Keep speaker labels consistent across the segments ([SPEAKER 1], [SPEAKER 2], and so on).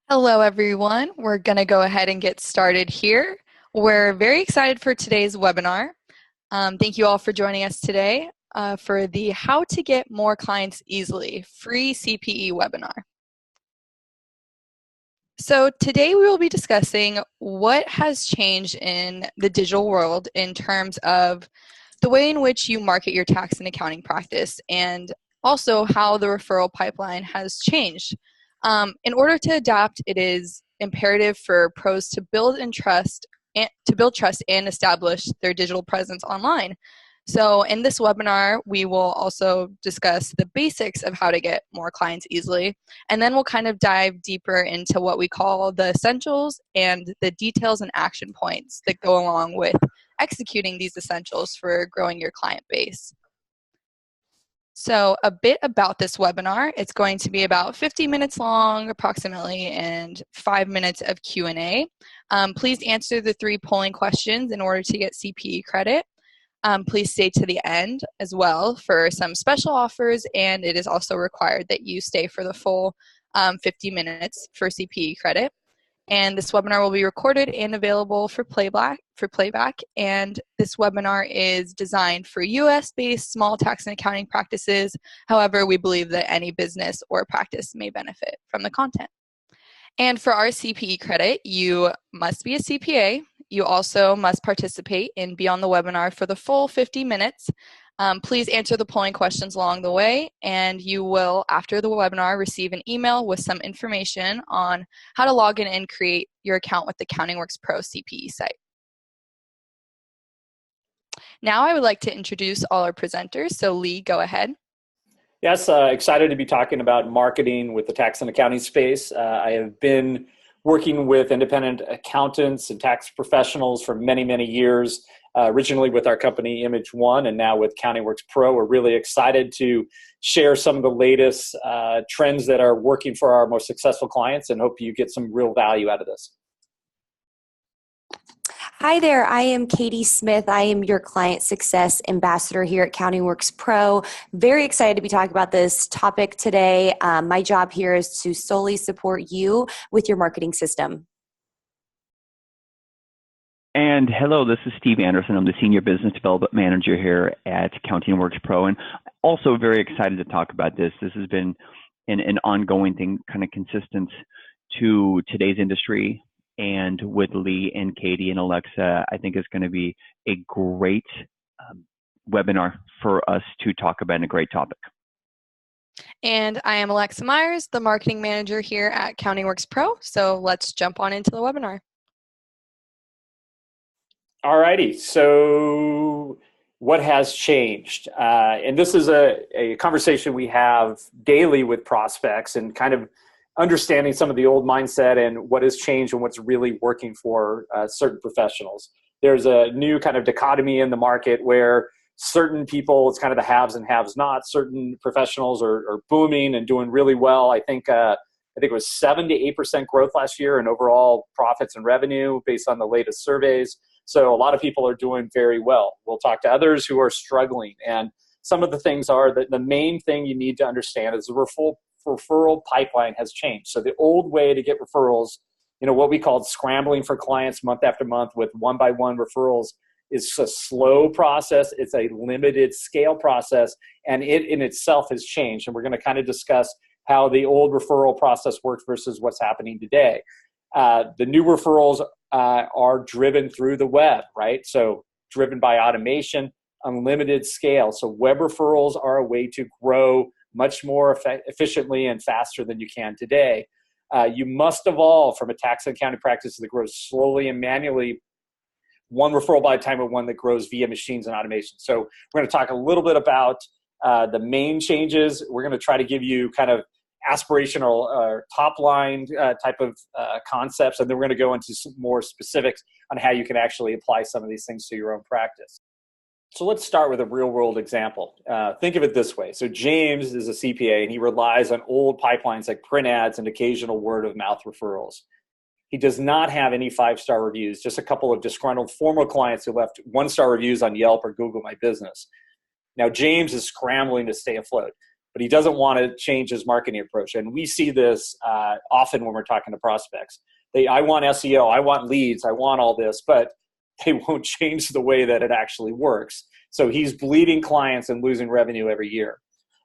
[SPEAKER 1] Hello, everyone. We're going to go ahead and get started here. We're very excited for today's webinar. Thank you all for joining us today for the How to Get More Clients Easily free CPE webinar. So today we will be discussing what has changed in the digital world in terms of the way in which you market your tax and accounting practice, and also how the referral pipeline has changed. In order to adapt, it is imperative for pros to build trust and establish their digital presence online. So in this webinar, we will also discuss the basics of how to get more clients easily, and then we'll kind of dive deeper into what we call the essentials and the details and action points that go along with executing these essentials for growing your client base. So a bit about this webinar. It's going to be about 50 minutes long approximately and 5 minutes of Q&A. Please answer the 3 polling questions in order to get CPE credit. Please stay to the end as well for some special offers, and it is also required that you stay for the full 50 minutes for CPE credit. And this webinar will be recorded and available for playback. And this webinar is designed for US-based small tax and accounting practices. However, we believe that any business or practice may benefit from the content. And for our CPE credit, you must be a CPA. You also must participate and be on the webinar for the full 50 minutes. Please answer the polling questions along the way, and you will, after the webinar, receive an email with some information on how to log in and create your account with the CountingWorks Pro CPE site. Now I would like to introduce all our presenters. So Lee, go ahead.
[SPEAKER 2] Yes, excited to be talking about marketing with the tax and accounting space. I have been working with independent accountants and tax professionals for many, many years, originally with our company Image One and now with CountingWorks Pro. We're really excited to share some of the latest trends that are working for our most successful clients and hope you get some real value out of this.
[SPEAKER 3] Hi there, I am Katie Smith. I am your Client Success Ambassador here at CountingWorks Pro. Very excited to be talking about this topic today. My job here is to solely support you with your marketing system.
[SPEAKER 4] And hello, this is Steve Anderson. I'm the Senior Business Development Manager here at CountingWorks Pro, and also very excited to talk about this. This has been an ongoing thing, kind of consistent to today's industry. And with Lee and Katie and Alexa, I think it's going to be a great webinar for us to talk about, and a great topic.
[SPEAKER 1] And I am Alexa Myers, the Marketing Manager here at CountingWorks Pro. So let's jump on into the webinar.
[SPEAKER 2] All righty, so what has changed? And this is a conversation we have daily with prospects and kind of understanding some of the old mindset and what has changed and what's really working for certain professionals. There's a new kind of dichotomy in the market where certain people, it's kind of the haves and haves not. Certain professionals are booming and doing really well. I think it was 7 to 8% growth last year in overall profits and revenue based on the latest surveys. So a lot of people are doing very well. We'll talk to others who are struggling. And some of the things are that the main thing you need to understand is the referral pipeline has changed. So the old way to get referrals, what we called scrambling for clients month after month with one-by-one referrals, is a slow process. It's a limited scale process, and it in itself has changed. And we're going to kind of discuss how the old referral process works versus what's happening today. The new referrals are driven through the web, right? So driven by automation, unlimited scale. So web referrals are a way to grow much more efficiently and faster than you can today. You must evolve from a tax and accounting practice that grows slowly and manually, one referral by a time, of one that grows via machines and automation. So we're going to talk a little bit about the main changes. We're going to try to give you kind of aspirational top line type of concepts, and then we're going to go into some more specifics on how you can actually apply some of these things to your own practice. So let's start with a real world example. Think of it this way. So James is a CPA and he relies on old pipelines like print ads and occasional word of mouth referrals. He does not have any 5-star reviews, just a couple of disgruntled former clients who left 1-star reviews on Yelp or Google My Business. Now James is scrambling to stay afloat, but he doesn't want to change his marketing approach. And we see this often when we're talking to prospects. I want SEO, I want leads, I want all this, but they won't change the way that it actually works. So he's bleeding clients and losing revenue every year.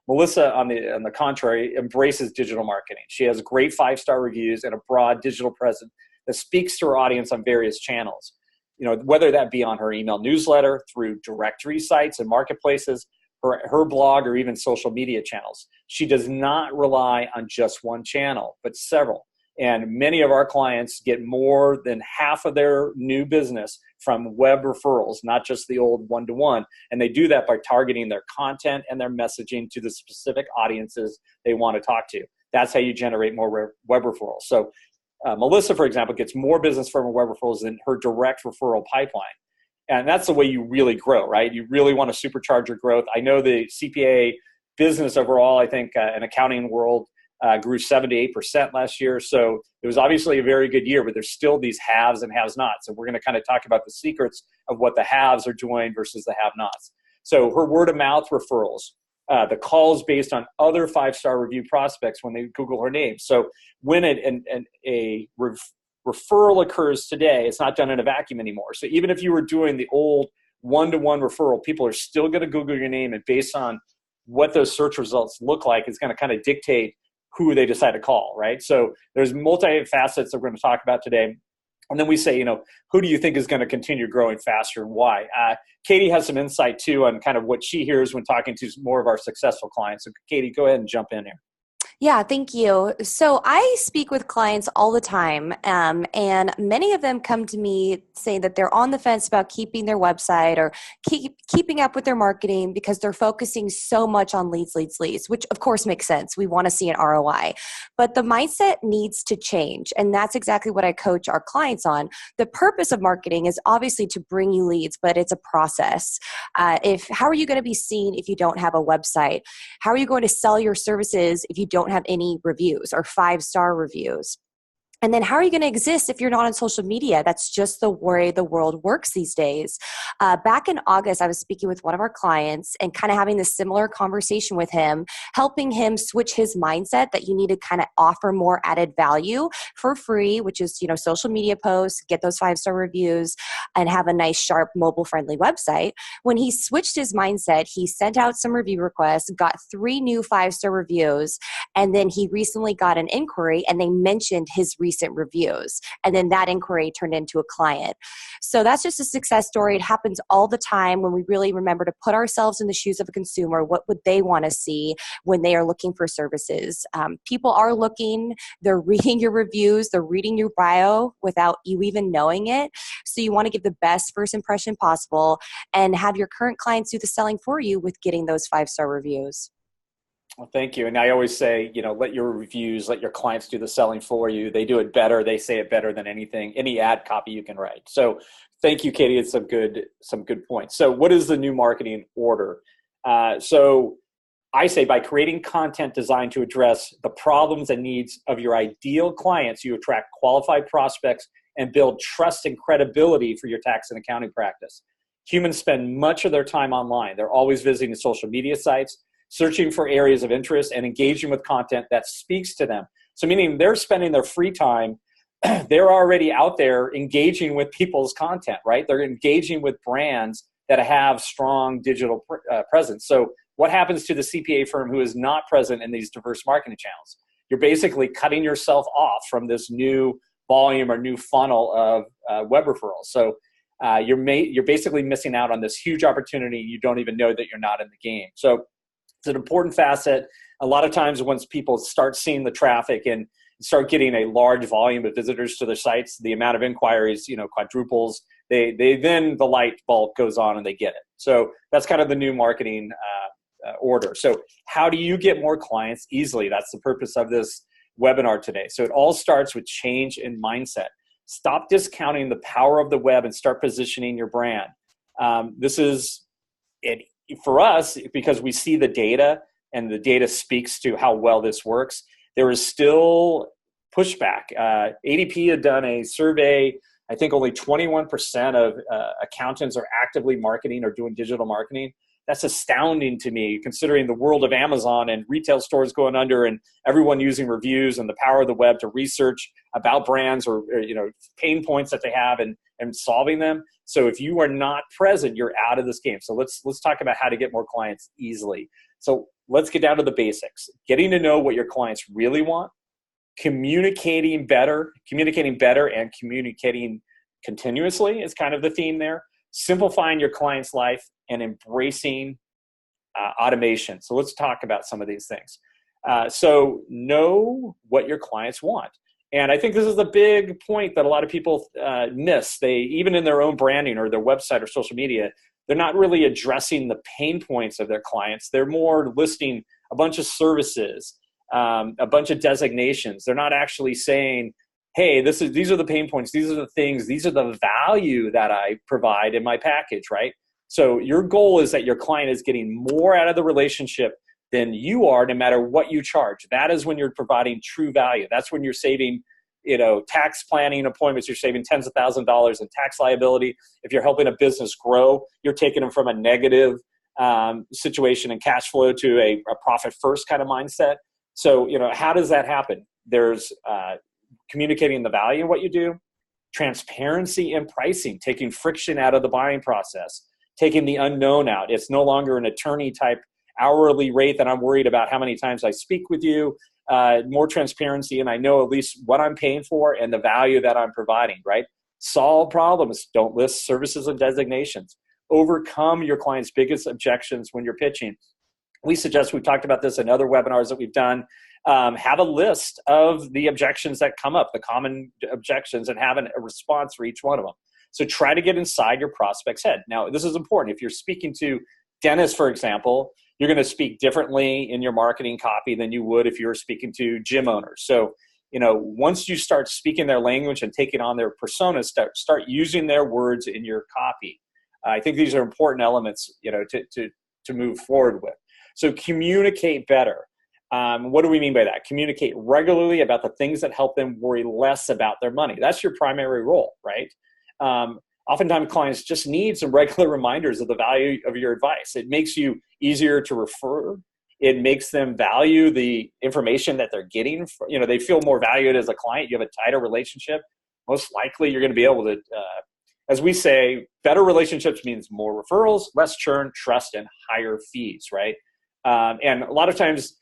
[SPEAKER 2] Melissa, on the contrary, embraces digital marketing. She has great 5-star reviews and a broad digital presence that speaks to her audience on various channels. Whether that be on her email newsletter, through directory sites and marketplaces, her blog, or even social media channels. She does not rely on just one channel, but several. And many of our clients get more than half of their new business from web referrals, not just the old one-to-one. And they do that by targeting their content and their messaging to the specific audiences they want to talk to. That's how you generate more web referrals. So Melissa, for example, gets more business from her web referrals than her direct referral pipeline. And that's the way you really grow, right? You really want to supercharge your growth. I know the CPA business overall, I think in accounting world, grew 7 to 8% last year. So it was obviously a very good year, but there's still these haves and have-nots. And we're going to kind of talk about the secrets of what the haves are doing versus the have-nots. So her word-of-mouth referrals, the calls based on other 5-star review prospects when they Google her name. So when a referral occurs today, it's not done in a vacuum anymore. So even if you were doing the old one-to-one referral, people are still going to Google your name, and based on what those search results look like, it's going to kind of dictate who they decide to call, right? So there's multi-facets that we're going to talk about today. And then we say, who do you think is going to continue growing faster and why? Katie has some insight too on kind of what she hears when talking to more of our successful clients. So Katie, go ahead and jump in here.
[SPEAKER 3] Yeah, thank you. So I speak with clients all the time, and many of them come to me saying that they're on the fence about keeping their website or keeping up with their marketing because they're focusing so much on leads, which of course makes sense. We want to see an ROI. But the mindset needs to change, and that's exactly what I coach our clients on. The purpose of marketing is obviously to bring you leads, but it's a process. How are you going to be seen if you don't have a website? How are you going to sell your services if you don't have any reviews or 5-star reviews? And then how are you going to exist if you're not on social media? That's just the way the world works these days. Back in August, I was speaking with one of our clients and kind of having this similar conversation with him, helping him switch his mindset that you need to kind of offer more added value for free, which is, social media posts, get those 5-star reviews, and have a nice, sharp, mobile-friendly website. When he switched his mindset, he sent out some review requests, got 3 new 5-star reviews, and then he recently got an inquiry, and they mentioned his recent reviews. And then that inquiry turned into a client. So that's just a success story. It happens all the time when we really remember to put ourselves in the shoes of a consumer. What would they want to see when they are looking for services? People are looking, they're reading your reviews, they're reading your bio without you even knowing it. So you want to give the best first impression possible and have your current clients do the selling for you with getting those 5-star reviews.
[SPEAKER 2] Well, thank you. And I always say, let your reviews, let your clients do the selling for you. They do it better. They say it better than any ad copy you can write. So thank you, Katie. It's some good points. So what is the new marketing order? So I say by creating content designed to address the problems and needs of your ideal clients, you attract qualified prospects and build trust and credibility for your tax and accounting practice. Humans spend much of their time online. They're always visiting social media sites, searching for areas of interest, and engaging with content that speaks to them. So meaning they're spending their free time, they're already out there engaging with people's content, right? They're engaging with brands that have strong digital presence. So what happens to the CPA firm who is not present in these diverse marketing channels? You're basically cutting yourself off from this new volume or new funnel of web referrals. So you're basically missing out on this huge opportunity. You don't even know that you're not in the game. So it's an important facet. A lot of times once people start seeing the traffic and start getting a large volume of visitors to their sites, the amount of inquiries, quadruples, then the light bulb goes on and they get it. So that's kind of the new marketing order. So how do you get more clients easily? That's the purpose of this webinar today. So it all starts with change in mindset. Stop discounting the power of the web and start positioning your brand. This is it. For us, because we see the data and the data speaks to how well this works, there is still pushback. ADP had done a survey. I think only 21% of accountants are actively marketing or doing digital marketing. that's astounding to me, considering the world of Amazon and retail stores going under and everyone using reviews and the power of the web to research about brands or pain points that they have and solving them. So if you are not present, you're out of this game. So let's talk about how to get more clients easily. So let's get down to the basics. Getting to know what your clients really want, communicating better and communicating continuously is kind of the theme there. Simplifying your client's life and embracing automation. So let's talk about some of these things. So know what your clients want. And I think this is a big point that a lot of people miss. They, even in their own branding or their website or social media, they're not really addressing the pain points of their clients. They're more listing a bunch of services, a bunch of designations. They're not actually saying, hey, these are the pain points, these are the things, these are the value that I provide in my package, right? So your goal is that your client is getting more out of the relationship than you are, no matter what you charge. That is when you're providing true value. That's when you're saving, tax planning appointments, you're saving tens of thousands of dollars in tax liability. If you're helping a business grow, you're taking them from a negative situation and cash flow to a profit first kind of mindset. So, how does that happen? There's communicating the value of what you do, transparency in pricing, taking friction out of the buying process, taking the unknown out. It's no longer an attorney type hourly rate that I'm worried about how many times I speak with you, more transparency, and I know at least what I'm paying for and the value that I'm providing, right? Solve problems. Don't list services and designations. Overcome your client's biggest objections when you're pitching. We suggest, we've talked about this in other webinars that we've done, have a list of the objections that come up, the common objections, and have a response for each one of them. So try to get inside your prospect's head. Now, this is important. If you're speaking to dentists, for example, you're going to speak differently in your marketing copy than you would if you were speaking to gym owners. So, once you start speaking their language and taking on their personas, start using their words in your copy. I think these are important elements, to move forward with. So communicate better. What do we mean by that? Communicate regularly about the things that help them worry less about their money. That's your primary role, right? Oftentimes clients just need some regular reminders of the value of your advice. It makes you easier to refer. It makes them value the information that they're getting. They feel more valued as a client. You have a tighter relationship. Most likely you're going to be able to, as we say, better relationships means more referrals, less churn, trust, and higher fees, right? And a lot of times,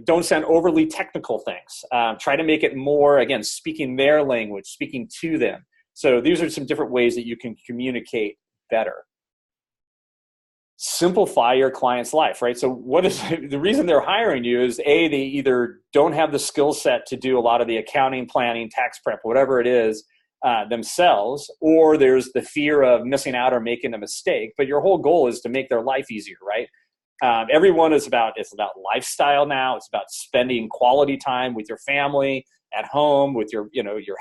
[SPEAKER 2] don't sound overly technical things. Try to make it more, again, speaking their language, speaking to them. So these are some different ways that you can communicate better. Simplify your client's life, right? So what is the reason they're hiring you is they either don't have the skill set to do a lot of the accounting, planning, tax prep, whatever it is, themselves, or there's the fear of missing out or making a mistake. But your whole goal is to make their life easier, right? Everyone it's about lifestyle now. It's about spending quality time with your family, at home, with your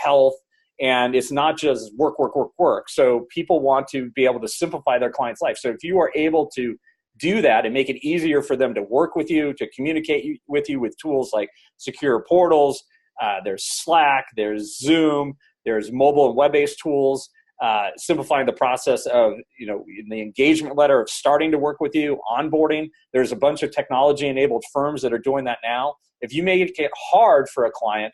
[SPEAKER 2] health. And it's not just work. So people want to be able to simplify their client's life. So if you are able to do that and make it easier for them to work with you, to communicate with you with tools like secure portals, there's Slack, there's Zoom, there's mobile and web-based tools, simplifying the process of, in the engagement letter of starting to work with you, onboarding. There's a bunch of technology-enabled firms that are doing that now. If you make it hard for a client,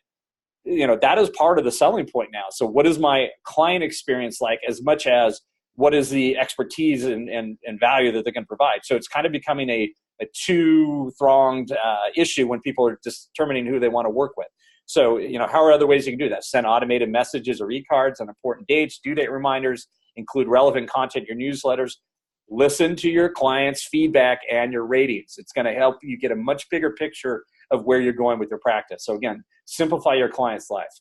[SPEAKER 2] that is part of the selling point now. So what is my client experience like, as much as what is the expertise and value that they can provide? So it's kind of becoming a two-pronged issue when people are determining who they want to work with. So, how are other ways you can do that? Send automated messages or e-cards on important dates, due date reminders, include relevant content in your newsletters. Listen to your clients' feedback and your ratings. It's going to help you get a much bigger picture of where you're going with your practice. So again, simplify your client's life.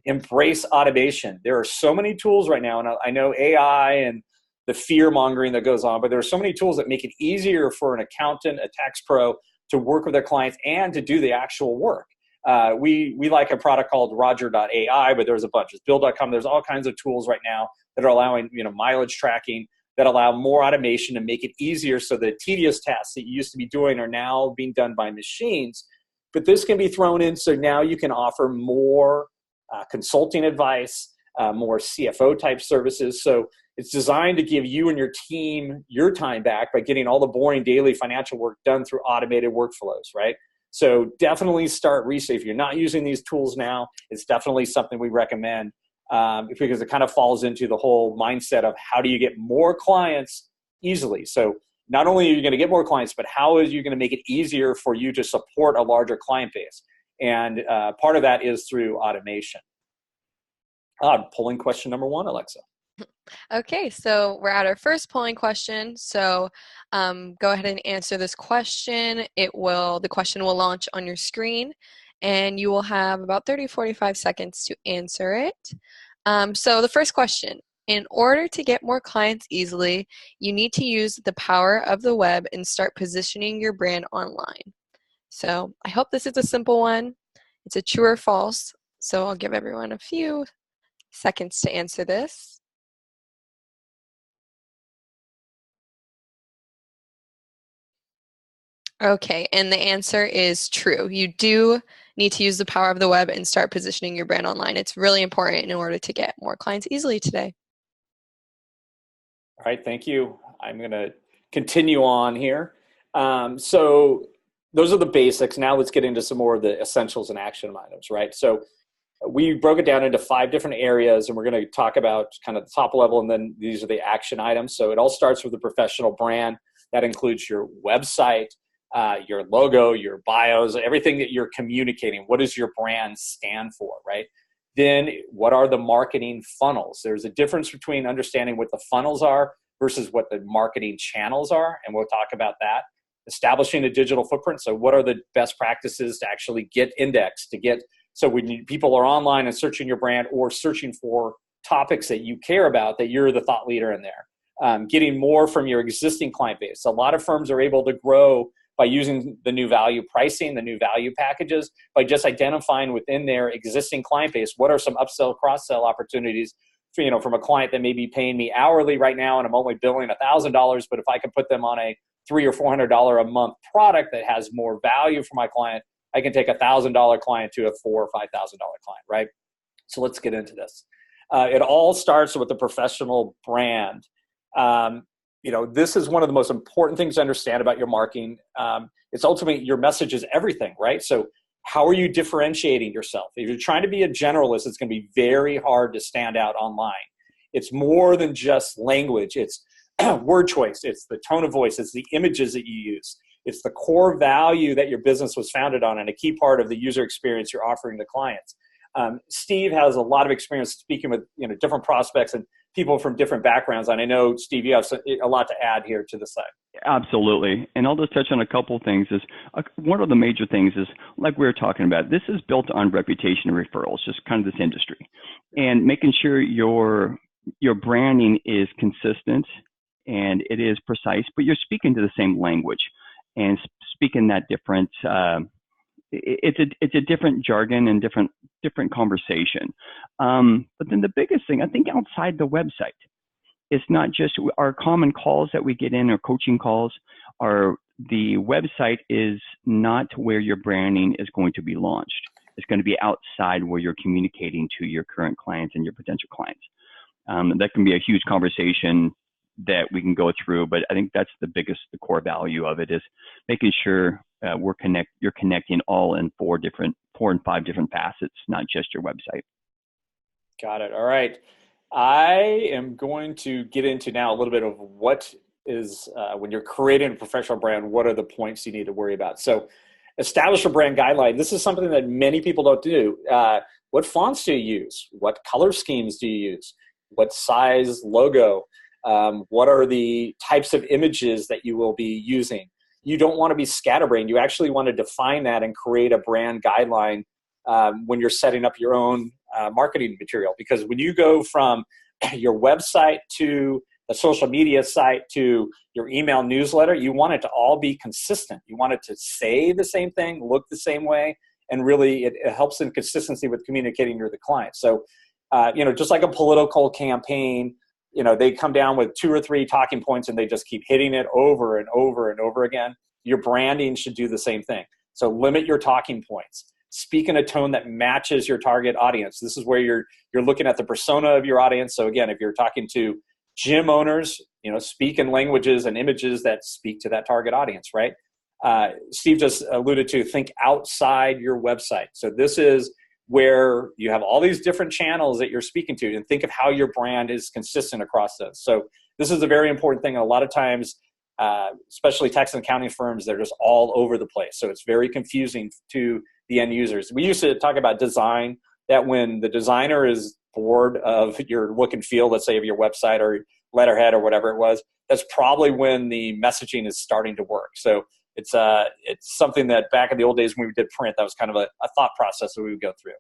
[SPEAKER 2] Embrace automation. There are so many tools right now, and I know AI and the fear mongering that goes on, but there are so many tools that make it easier for an accountant, a tax pro, to work with their clients and to do the actual work. We like a product called Roger.ai, but there's a bunch. There's Bill.com. There's all kinds of tools right now that are allowing mileage tracking, that allow more automation and make it easier, so the tedious tasks that you used to be doing are now being done by machines. But this can be thrown in, so now you can offer more consulting advice, more CFO type services. So It's designed to give you and your team your time back by getting all the boring daily financial work done through automated workflows, right? So definitely start research. If you're not using these tools now, it's definitely something we recommend because it kind of falls into the whole mindset of how do you get more clients easily. So not only are you going to get more clients, but how are you going to make it easier for you to support a larger client base? And part of that is through automation. Polling question number 1, Alexa.
[SPEAKER 1] Okay, so we're at our first polling question. So go ahead and answer this question. The question will launch on your screen, and you will have about 30-45 seconds to answer it. So the first question: in order to get more clients easily, you need to use the power of the web and start positioning your brand online. So I hope this is a simple one. It's a true or false. So I'll give everyone a few seconds to answer this. Okay, and the answer is true. You do need to use the power of the web and start positioning your brand online. It's really important in order to get more clients easily today.
[SPEAKER 2] All right, thank you. I'm going to continue on here. So those are the basics. Now let's get into some more of the essentials and action items, right? So we broke it down into 5 different areas, and we're going to talk about kind of the top level, and then these are the action items. So it all starts with the professional brand. That includes your website, your logo, your bios, everything that you're communicating. What does your brand stand for, right? Then what are the marketing funnels? There's a difference between understanding what the funnels are versus what the marketing channels are, and we'll talk about that. Establishing a digital footprint. So what are the best practices to actually get indexed, so when people are online and searching your brand or searching for topics that you care about, that you're the thought leader in there. Getting more from your existing client base. A lot of firms are able to grow by using the new value pricing, the new value packages, by just identifying within their existing client base, what are some upsell, cross-sell opportunities for, from a client that may be paying me hourly right now and I'm only billing $1,000, but if I can put them on a $300 or $400 a month product that has more value for my client, I can take a $1,000 client to a $4,000 or $5,000 client, right? So let's get into this. It all starts with the professional brand. This is one of the most important things to understand about your marketing. It's ultimately your message is everything, right? So how are you differentiating yourself? If you're trying to be a generalist, it's going to be very hard to stand out online. It's more than just language. It's word choice. It's the tone of voice. It's the images that you use. It's the core value that your business was founded on and a key part of the user experience you're offering to clients. Steve has a lot of experience speaking with different prospects and people from different backgrounds. And I know, Steve, you have a lot to add here to the side.
[SPEAKER 4] Absolutely. And I'll just touch on a couple of things. One of the major things is, like we were talking about, this is built on reputation and referrals, just kind of this industry. And making sure your branding is consistent and it is precise, but you're speaking to the same language and speaking that different, it's a different jargon and different conversation. But then the biggest thing, I think, outside the website, it's not just our common calls that we get in, or coaching calls, the website is not where your branding is going to be launched. It's going to be outside where you're communicating to your current clients and your potential clients. That can be a huge conversation that we can go through, but I think that's the core value of it is making sure you're connecting all in 4 and 5 different facets, not just your website.
[SPEAKER 2] Got it. All right. I am going to get into now a little bit of what is, when you're creating a professional brand, what are the points you need to worry about? So establish a brand guideline. This is something that many people don't do. What fonts do you use? What color schemes do you use? What size logo? What are the types of images that you will be using? You don't want to be scatterbrained. You actually want to define that and create a brand guideline when you're setting up your own marketing material. Because when you go from your website to the social media site to your email newsletter, you want it to all be consistent. You want it to say the same thing, look the same way, and really it helps in consistency with communicating to the client. So, just like a political campaign, they come down with 2 or 3 talking points and they just keep hitting it over and over and over again. Your branding should do the same thing. So limit your talking points. Speak in a tone that matches your target audience. This is where you're looking at the persona of your audience. So again, if you're talking to Gym owners, speak in languages and images that speak to that target audience, right? Steve just alluded to think outside your website. So this is where you have all these different channels that you're speaking to, and think of how your brand is consistent across those. So this is a very important thing. And a lot of times, especially tax and accounting firms, they're just all over the place. So it's very confusing to the end users. We used to talk about design, that when the designer is bored of your look and feel, let's say of your website or letterhead or whatever it was, that's probably when the messaging is starting to work. So it's something that back in the old days when we did print, that was kind of a thought process that we would go through.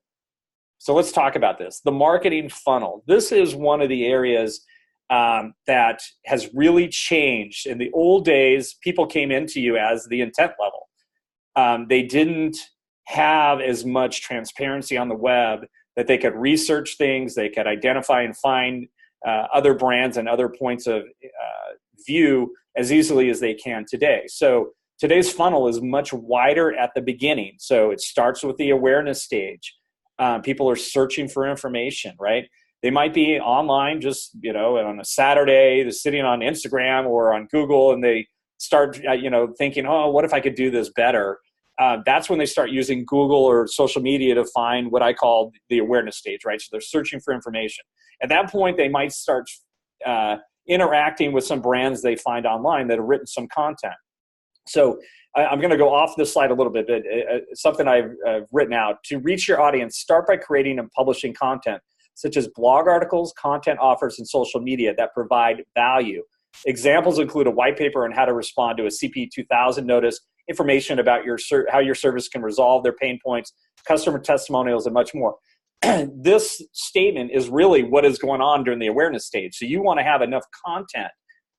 [SPEAKER 2] So let's talk about this. The marketing funnel. This is one of the areas that has really changed. In the old days, people came into you as the intent level. They didn't have as much transparency on the web that they could research things, they could identify and find other brands and other points of view as easily as they can today. So today's funnel is much wider at the beginning. So it starts with the awareness stage. People are searching for information, right? They might be online just, on a Saturday, they're sitting on Instagram or on Google, and they start, thinking, oh, what if I could do this better? That's when they start using Google or social media to find what I call the awareness stage, right? So they're searching for information. At that point, they might start interacting with some brands they find online that have written some content. So I'm going to go off this slide a little bit, but something I've written out. To reach your audience, start by creating and publishing content, such as blog articles, content offers, and social media that provide value. Examples include a white paper on how to respond to a CP 2000 notice, information about how your service can resolve their pain points, customer testimonials, and much more. This statement is really what is going on during the awareness stage. So you want to have enough content,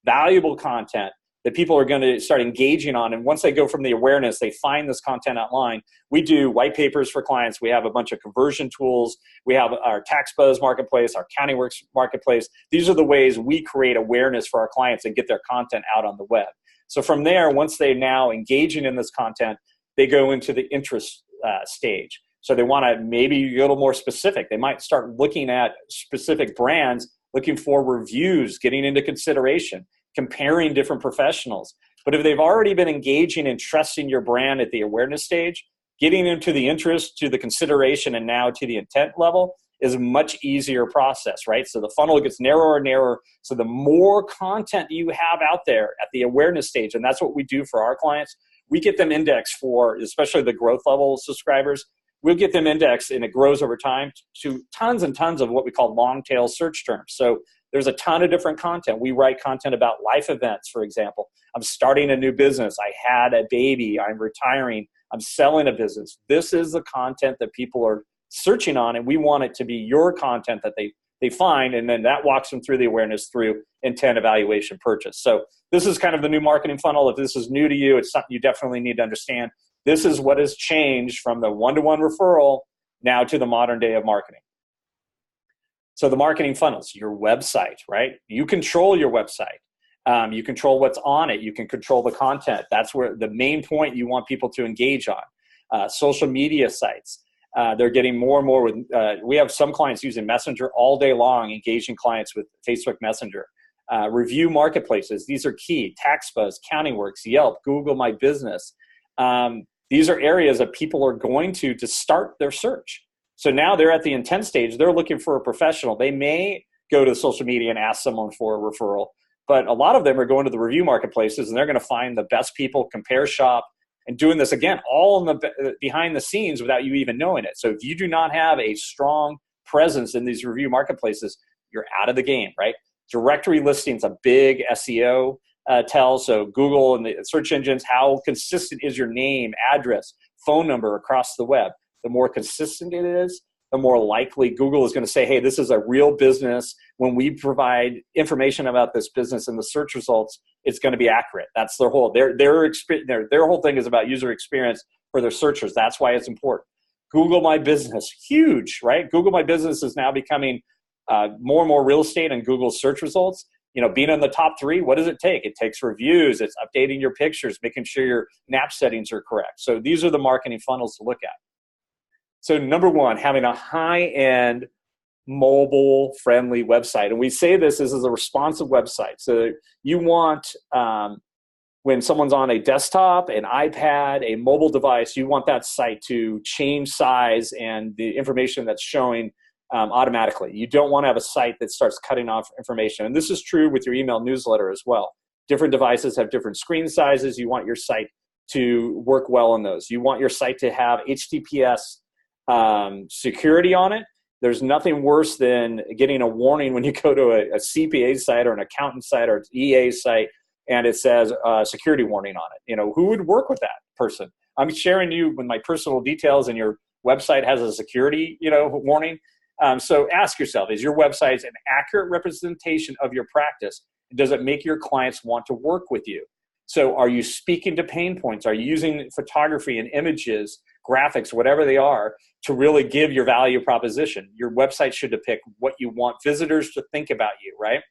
[SPEAKER 2] valuable content, that people are going to start engaging on. And once they go from the awareness, they find this content online. We do white papers for clients. We have a bunch of conversion tools. We have our TaxBuzz marketplace, our CountingWorks marketplace. These are the ways we create awareness for our clients and get their content out on the web. So from there, once they're now engaging in this content, they go into the interest stage. So they want to maybe get a little more specific. They might start looking at specific brands, looking for reviews, getting into consideration, comparing different professionals. But if they've already been engaging and trusting your brand at the awareness stage, getting into the interest, to the consideration, and now to the intent level is a much easier process, right? So the funnel gets narrower and narrower. So the more content you have out there at the awareness stage, and that's what we do for our clients, we get them indexed for, especially the growth level subscribers, we'll get them indexed, and it grows over time to tons and tons of what we call long tail search terms. So there's a ton of different content. We write content about life events, for example. I'm starting a new business. I had a baby. I'm retiring. I'm selling a business. This is the content that people are searching on, and we want it to be your content that they find, and then that walks them through the awareness, through intent, evaluation, purchase. So this is kind of the new marketing funnel. If this is new to you, it's something you definitely need to understand. This is what has changed from the one-to-one referral now to the modern day of marketing. So the marketing funnels, your website, right? You control your website. You control what's on it. You can control the content. That's where the main point you want people to engage on. Social media sites. They're getting more and more with, we have some clients using Messenger all day long, engaging clients with Facebook Messenger. Review marketplaces. These are key. TaxBuzz, CountingWorks, Yelp, Google My Business. These are areas that people are going to start their search. So now they're at the intent stage. They're looking for a professional. They may go to social media and ask someone for a referral, but a lot of them are going to the review marketplaces, and they're going to find the best people, compare, shop, and doing this, again, all in the behind the scenes without you even knowing it. So if you do not have a strong presence in these review marketplaces, you're out of the game, right? Directory listings, a big SEO tell. So Google and the search engines, how consistent is your name, address, phone number across the web? The more consistent it is, the more likely Google is going to say, hey, this is a real business. When we provide information about this business in the search results, it's going to be accurate. That's their whole, their whole thing is about user experience for their searchers. That's why it's important. Google My Business, huge, right? Google My Business is now becoming more and more real estate in Google's search results. Being in the top 3, what does it take? It takes reviews. It's updating your pictures, making sure your NAP settings are correct. So these are the marketing funnels to look at. So number 1, having a high-end mobile friendly website. And we say this is a responsive website. So you want, when someone's on a desktop, an iPad, a mobile device, you want that site to change size and the information that's showing automatically. You don't want to have a site that starts cutting off information. And this is true with your email newsletter as well. Different devices have different screen sizes. You want your site to work well on those. You want your site to have HTTPS security on it. There's nothing worse than getting a warning when you go to a CPA site or an accountant site or an EA site and it says security warning on it. Who would work with that person? I'm sharing you with my personal details and your website has a security, warning. So ask yourself, is your website an accurate representation of your practice? Does it make your clients want to work with you? So are you speaking to pain points? Are you using photography and images, graphics, whatever they are, to really give your value proposition? Your website should depict what you want visitors to think about you, right?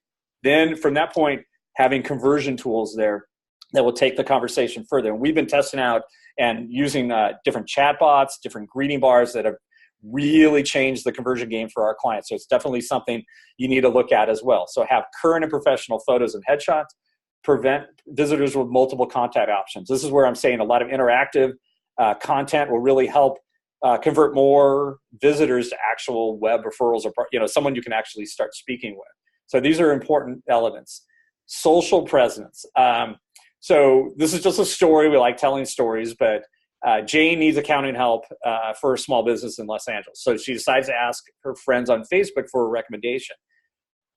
[SPEAKER 2] Then from that point, having conversion tools there that will take the conversation further. And we've been testing out and using different chatbots, different greeting bars that have really changed the conversion game for our clients. So it's definitely something you need to look at as well. So have current and professional photos and headshots. Prevent visitors with multiple contact options. This is where I'm saying a lot of interactive content will really help convert more visitors to actual web referrals or someone you can actually start speaking with. So these are important elements. Social presence. So this is just a story. We like telling stories, but Jane needs accounting help for a small business in Los Angeles. So she decides to ask her friends on Facebook for a recommendation.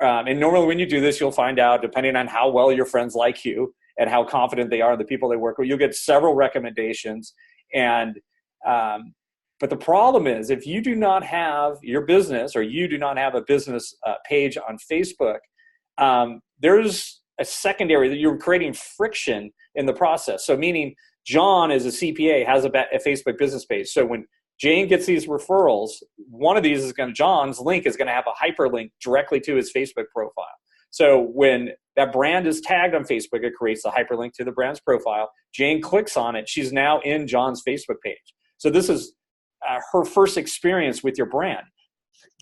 [SPEAKER 2] And normally when you do this, you'll find out, depending on how well your friends like you and how confident they are in the people they work with, you'll get several recommendations. And but the problem is, if you do not have your business or you do not have a business page on Facebook, there's a secondary that you're creating friction in the process. So meaning John, as a CPA, has a Facebook business page. So when Jane gets these referrals, one of these is John's link is going to have a hyperlink directly to his Facebook profile. So when that brand is tagged on Facebook, it creates a hyperlink to the brand's profile. Jane clicks on it. She's now in John's Facebook page. So this is her first experience with your brand.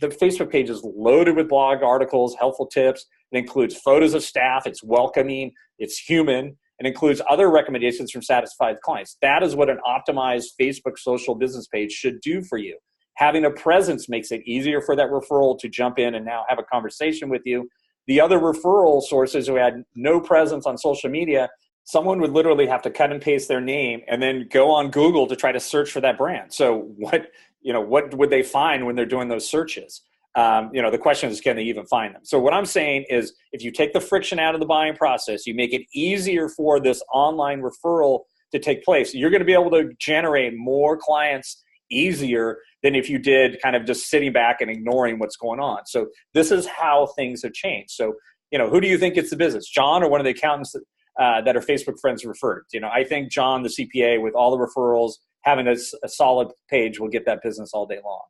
[SPEAKER 2] The Facebook page is loaded with blog articles, helpful tips. It includes photos of staff. It's welcoming. It's human. It includes other recommendations from satisfied clients. That is what an optimized Facebook social business page should do for you. Having a presence makes it easier for that referral to jump in and now have a conversation with you. The other referral sources who had no presence on social media, someone would literally have to cut and paste their name and then go on Google to try to search for that brand. So what would they find when they're doing those searches? The question is, can they even find them? So what I'm saying is, if you take the friction out of the buying process, you make it easier for this online referral to take place, you're going to be able to generate more clients easier than if you did kind of just sitting back and ignoring what's going on. So this is how things have changed. So, who do you think gets the business? John or one of the accountants that are Facebook friends referred? I think John, the CPA, with all the referrals, having a solid page will get that business all day long.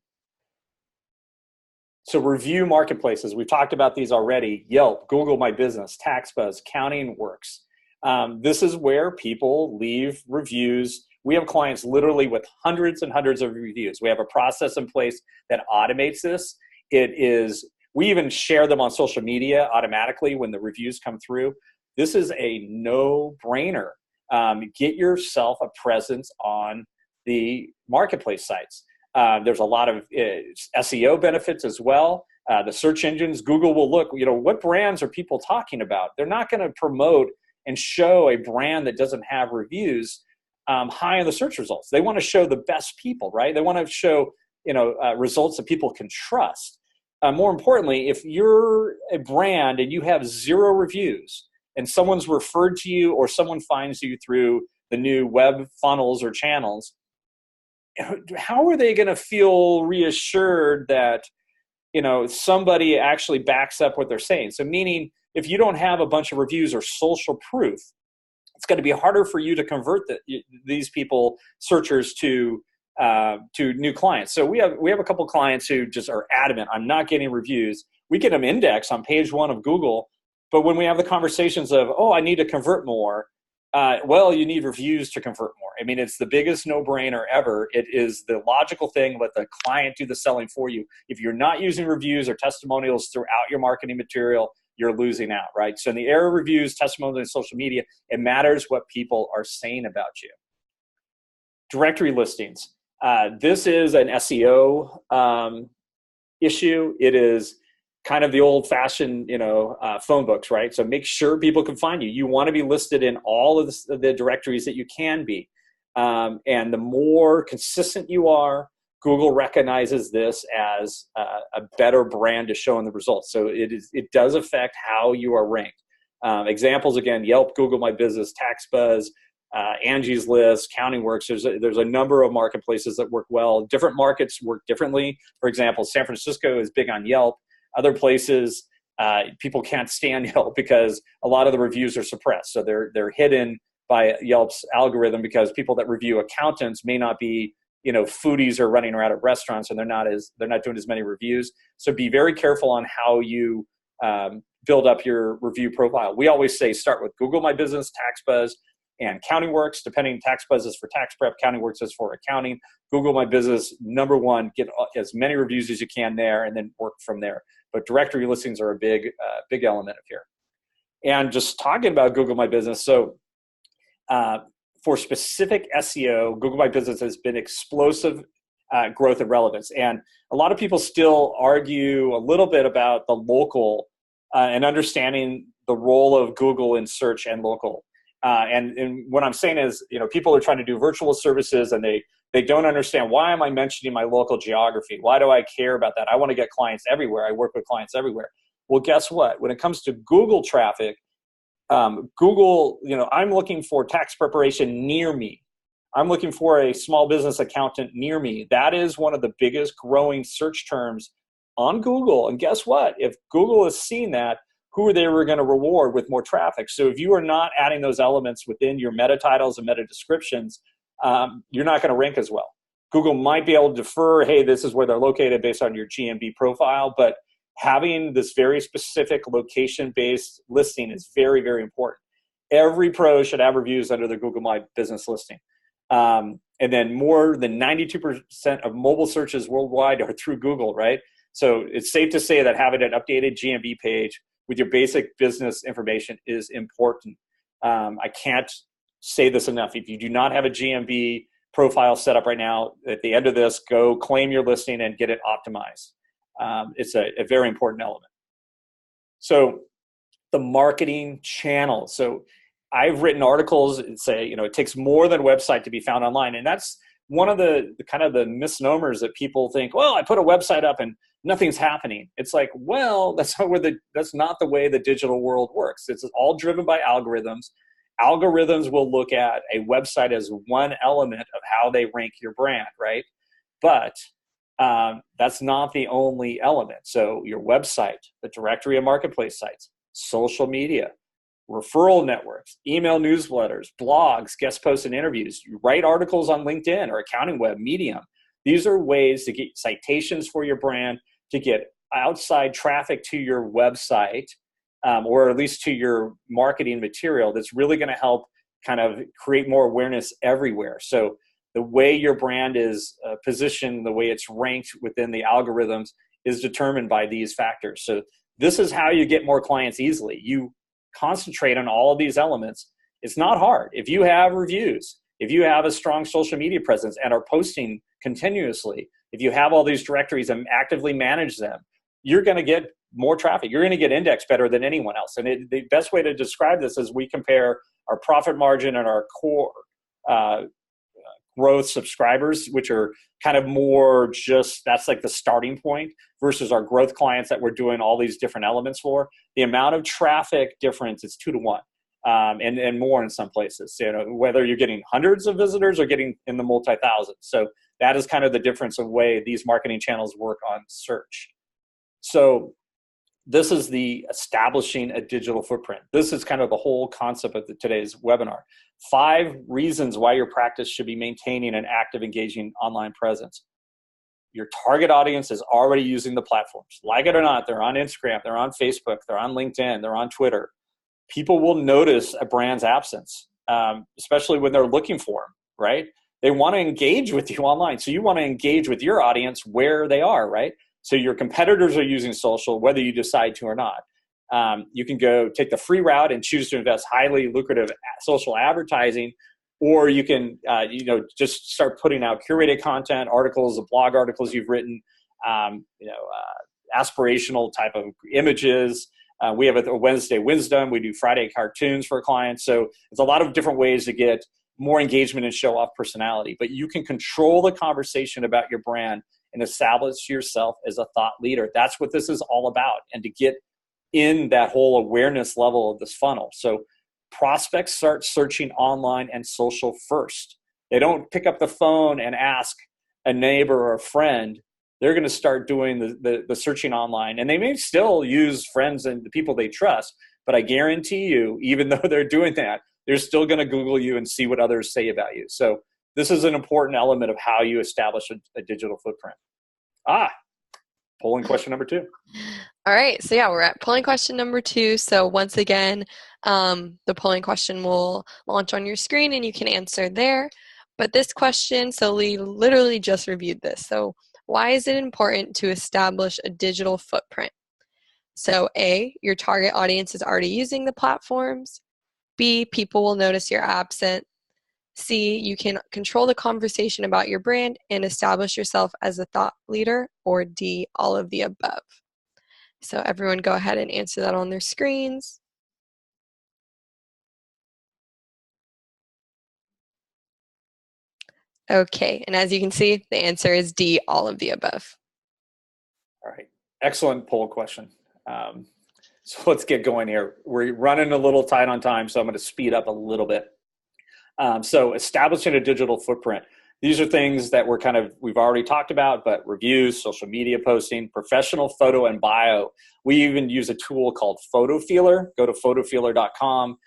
[SPEAKER 2] So review marketplaces. We've talked about these already. Yelp, Google My Business, TaxBuzz, Counting Works. This is where people leave reviews. We have clients literally with hundreds and hundreds of reviews. We have a process in place that automates this. We even share them on social media automatically when the reviews come through. This is a no-brainer. Get yourself a presence on the marketplace sites. There's a lot of SEO benefits as well. The search engines, Google will look, what brands are people talking about? They're not going to promote and show a brand that doesn't have reviews high in the search results. They want to show the best people, right? They want to show, results that people can trust. More importantly, if you're a brand and you have 0 reviews and someone's referred to you or someone finds you through the new web funnels or channels, how are they going to feel reassured that, somebody actually backs up what they're saying? So meaning, if you don't have a bunch of reviews or social proof, it's going to be harder for you to convert these people, searchers, to new clients. So we have a couple clients who just are adamant, I'm not getting reviews. We get them indexed on page 1 of Google, but when we have the conversations of, I need to convert more, Well, you need reviews to convert more. I mean, it's the biggest no-brainer ever. It is the logical thing. Let the client do the selling for you. If you're not using reviews or testimonials throughout your marketing material, you're losing out, right? So in the era of reviews, testimonials, and social media, it matters what people are saying about you. Directory listings. This is an SEO issue. It is kind of the old-fashioned, phone books, right? So make sure people can find you. You want to be listed in all of the directories that you can be. And the more consistent you are, Google recognizes this as a better brand to show in the results. So it does affect how you are ranked. Examples, again, Yelp, Google My Business, TaxBuzz, Angie's List, Counting Works. There's a number of marketplaces that work well. Different markets work differently. For example, San Francisco is big on Yelp. Other places, people can't stand Yelp because a lot of the reviews are suppressed. So they're hidden by Yelp's algorithm because people that review accountants may not be, foodies or running around at restaurants, and they're not doing as many reviews. So be very careful on how you build up your review profile. We always say start with Google My Business, TaxBuzz, and Counting Works. Depending, TaxBuzz is for tax prep, Counting Works is for accounting. Google My Business, number one, get as many reviews as you can there, and then work from there. But directory listings are a big element of here. And just talking about Google My Business, so for specific SEO, Google My Business has been explosive growth and relevance. And a lot of people still argue a little bit about the local and understanding the role of Google in search and local. And what I'm saying is, people are trying to do virtual services and they don't understand, why am I mentioning my local geography? Why do I care about that? I want to get clients everywhere. I work with clients everywhere. Well, guess what? When it comes to Google traffic, Google, I'm looking for tax preparation near me. I'm looking for a small business accountant near me. That is one of the biggest growing search terms on Google. And guess what? If Google is seeing that, who are they going to reward with more traffic? So if you are not adding those elements within your meta titles and meta descriptions, you're not going to rank as well. Google might be able to defer, hey, this is where they're located based on your GMB profile, but having this very specific location-based listing is very, very important. Every pro should have reviews under the Google My Business listing. And then more than 92% of mobile searches worldwide are through Google, right? So it's safe to say that having an updated GMB page with your basic business information is important. I can't say this enough. If you do not have a GMB profile set up right now, at the end of this, go claim your listing and get it optimized. It's a very important element. So the marketing channel. So I've written articles that say, it takes more than a website to be found online. And that's one of the kind of the misnomers that people think, well, I put a website up and nothing's happening. It's like, well, that's not the way the digital world works. It's all driven by algorithms. Algorithms will look at a website as one element of how they rank your brand, right? But that's not the only element. So your website, the directory of marketplace sites, social media, referral networks, email newsletters, blogs, guest posts, and interviews. You write articles on LinkedIn or Accounting Web, Medium. These are ways to get citations for your brand, to get outside traffic to your website, or at least to your marketing material that's really going to help kind of create more awareness everywhere. So the way your brand is positioned, the way it's ranked within the algorithms is determined by these factors. So this is how you get more clients easily. You concentrate on all of these elements. It's not hard. If you have reviews, if you have a strong social media presence and are posting continuously, if you have all these directories and actively manage them, you're going to get more traffic. You're going to get indexed better than anyone else. And the best way to describe this is we compare our profit margin and our core growth subscribers, which are kind of more just, that's like the starting point, versus our growth clients that we're doing all these different elements for. The amount of traffic difference is 2 to 1, and more in some places. Whether you're getting hundreds of visitors or getting in the multi-thousands. So that is kind of the difference of way these marketing channels work on search. So this is the establishing a digital footprint. This is kind of the whole concept of today's webinar. 5 reasons why your practice should be maintaining an active, engaging online presence. Your target audience is already using the platforms. Like it or not, they're on Instagram, they're on Facebook, they're on LinkedIn, they're on Twitter. People will notice a brand's absence. especially when they're looking for them, right? They want to engage with you online. So you want to engage with your audience where they are, right? So your competitors are using social, whether you decide to or not. You can go take the free route and choose to invest highly lucrative social advertising, or you can, just start putting out curated content, articles, blog articles you've written, aspirational type of images. We have a Wednesday Wisdom. We do Friday cartoons for clients. So it's a lot of different ways to get more engagement and show off personality. But you can control the conversation about your brand and establish yourself as a thought leader. That's what this is all about. And to get in that whole awareness level of this funnel. So prospects start searching online and social first. They don't pick up the phone and ask a neighbor or a friend. They're going to start doing the searching online. And they may still use friends and the people they trust, but I guarantee you, even though they're doing that, they're still going to Google you and see what others say about you. So this is an important element of how you establish a digital footprint. Polling question number 2.
[SPEAKER 5] All right. So yeah, we're at polling question number 2. So once again, the polling question will launch on your screen and you can answer there. But this question, so we literally just reviewed this. So why is it important to establish a digital footprint? So A, your target audience is already using the platforms. B, people will notice you're absent. C, you can control the conversation about your brand and establish yourself as a thought leader. Or D, all of the above. So everyone go ahead and answer that on their screens. Okay, and as you can see, the answer is D, all of the above.
[SPEAKER 2] All right, excellent poll question. So let's get going here. We're running a little tight on time, so I'm going to speed up a little bit. So establishing a digital footprint. These are things that we've already talked about, but reviews, social media posting, professional photo and bio. We even use a tool called PhotoFeeler. Go to photofeeler.com.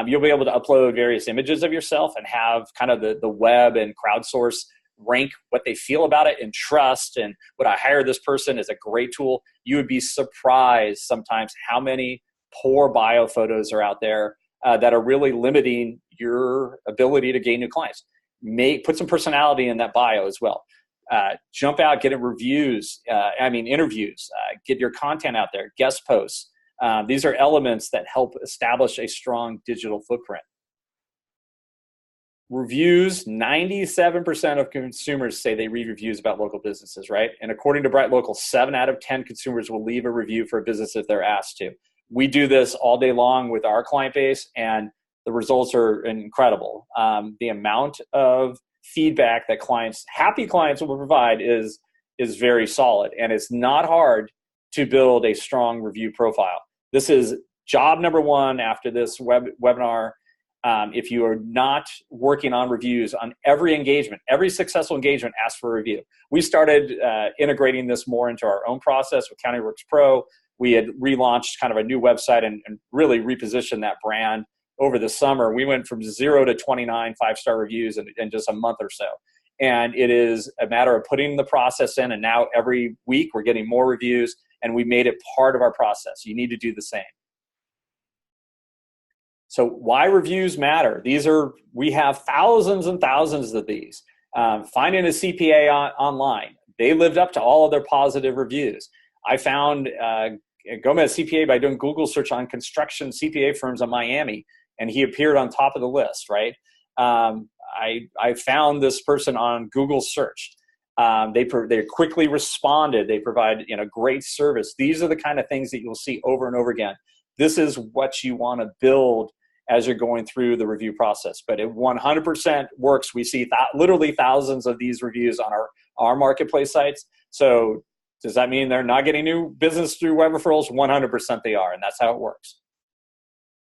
[SPEAKER 2] You'll be able to upload various images of yourself and have kind of the web and crowdsource rank what they feel about it and trust. And would I hire this person is a great tool. You would be surprised sometimes how many poor bio photos are out there that are really limiting your ability to gain new clients. Put some personality in that bio as well. Jump out, get interviews, get your content out there, guest posts. These are elements that help establish a strong digital footprint. Reviews, 97% of consumers say they read reviews about local businesses, right? And according to Bright Local, 7 out of 10 consumers will leave a review for a business if they're asked to. We do this all day long with our client base, and the results are incredible. The amount of feedback that happy clients will provide is very solid, and it's not hard to build a strong review profile. This is job number 1 after this webinar. If you are not working on reviews on every engagement, every successful engagement, ask for a review. We started integrating this more into our own process with County Works Pro. We had relaunched kind of a new website and really repositioned that brand over the summer. We went from 0 to 29 5-star reviews in just a month or so. And it is a matter of putting the process in, and now every week we're getting more reviews, and we made it part of our process. You need to do the same. So why reviews matter? We have thousands and thousands of these. Finding a CPA online, they lived up to all of their positive reviews. I found Gomez CPA by doing Google search on construction CPA firms in Miami, and he appeared on top of the list, right? I found this person on Google search. They quickly responded. They provide great service. These are the kind of things that you'll see over and over again. This is what you want to build as you're going through the review process. But it 100% works. We see literally thousands of these reviews on our marketplace sites. So does that mean they're not getting new business through web referrals? 100% they are, and that's how it works.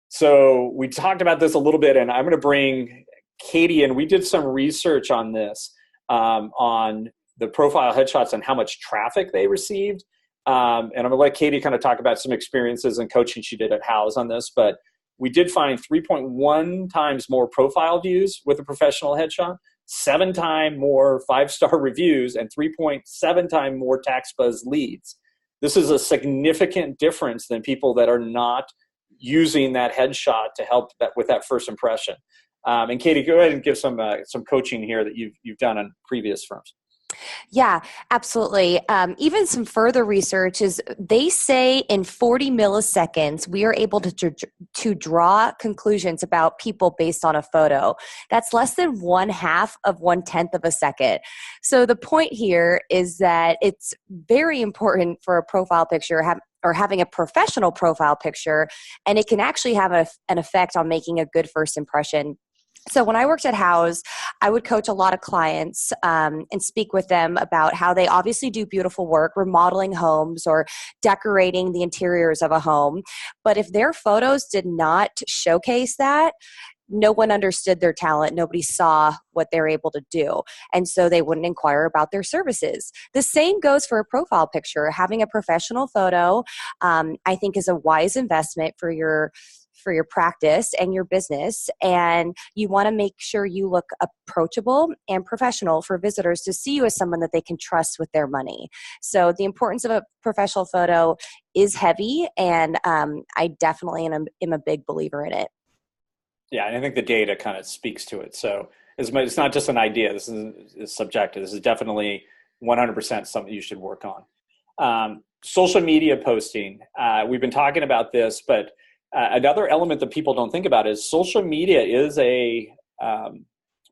[SPEAKER 2] So we talked about this a little bit, and I'm going to bring Katie in. We did some research on this, on the profile headshots and how much traffic they received. And I'm going to let Katie kind of talk about some experiences and coaching she did at House on this. But we did find 3.1 times more profile views with a professional headshot, 7 times more 5-star reviews, and 3.7 times more TaxBuzz leads. This is a significant difference than people that are not using that headshot to help with that first impression. And Katie, go ahead and give some coaching here that you've done on previous firms.
[SPEAKER 3] Yeah, absolutely. Even some further research is they say in 40 milliseconds, we are able to draw conclusions about people based on a photo. That's less than 1/2 of a second. So the point here is that it's very important for a profile picture or having a professional profile picture, and it can actually have an effect on making a good first impression. So when I worked at Houzz, I would coach a lot of clients and speak with them about how they obviously do beautiful work, remodeling homes or decorating the interiors of a home. But if their photos did not showcase that, no one understood their talent. Nobody saw what they're able to do. And so they wouldn't inquire about their services. The same goes for a profile picture. Having a professional photo, I think, is a wise investment for your practice and your business. And you want to make sure you look approachable and professional for visitors to see you as someone that they can trust with their money. So the importance of a professional photo is heavy, and I definitely am a big believer in it.
[SPEAKER 2] Yeah, and I think the data kind of speaks to it. So it's not just an idea. This is subjective. This is definitely 100% something you should work on. Social media posting. We've been talking about this, but another element that people don't think about is social media is a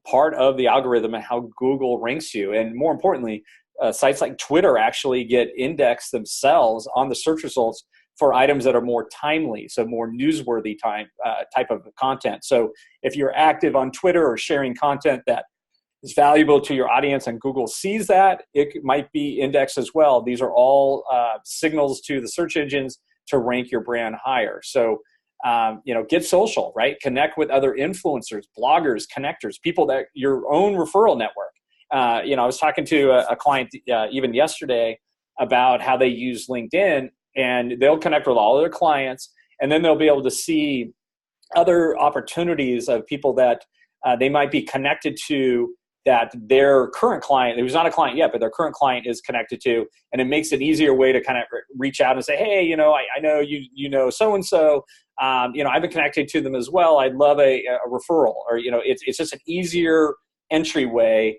[SPEAKER 2] part of the algorithm and how Google ranks you. And more importantly, sites like Twitter actually get indexed themselves on the search results for items that are more timely, so more newsworthy type of content. So if you're active on Twitter or sharing content that is valuable to your audience and Google sees that, it might be indexed as well. These are all signals to the search engines to rank your brand higher. So, get social, right? Connect with other influencers, bloggers, connectors, people that your own referral network. I was talking to a client even yesterday about how they use LinkedIn, and they'll connect with all of their clients, and then they'll be able to see other opportunities of people that they might be connected to that their current client, who's not a client yet, but their current client is connected to, and it makes an easier way to kind of reach out and say, hey, I know you know so-and-so, I've been connected to them as well. I'd love a referral, or, it's just an easier entryway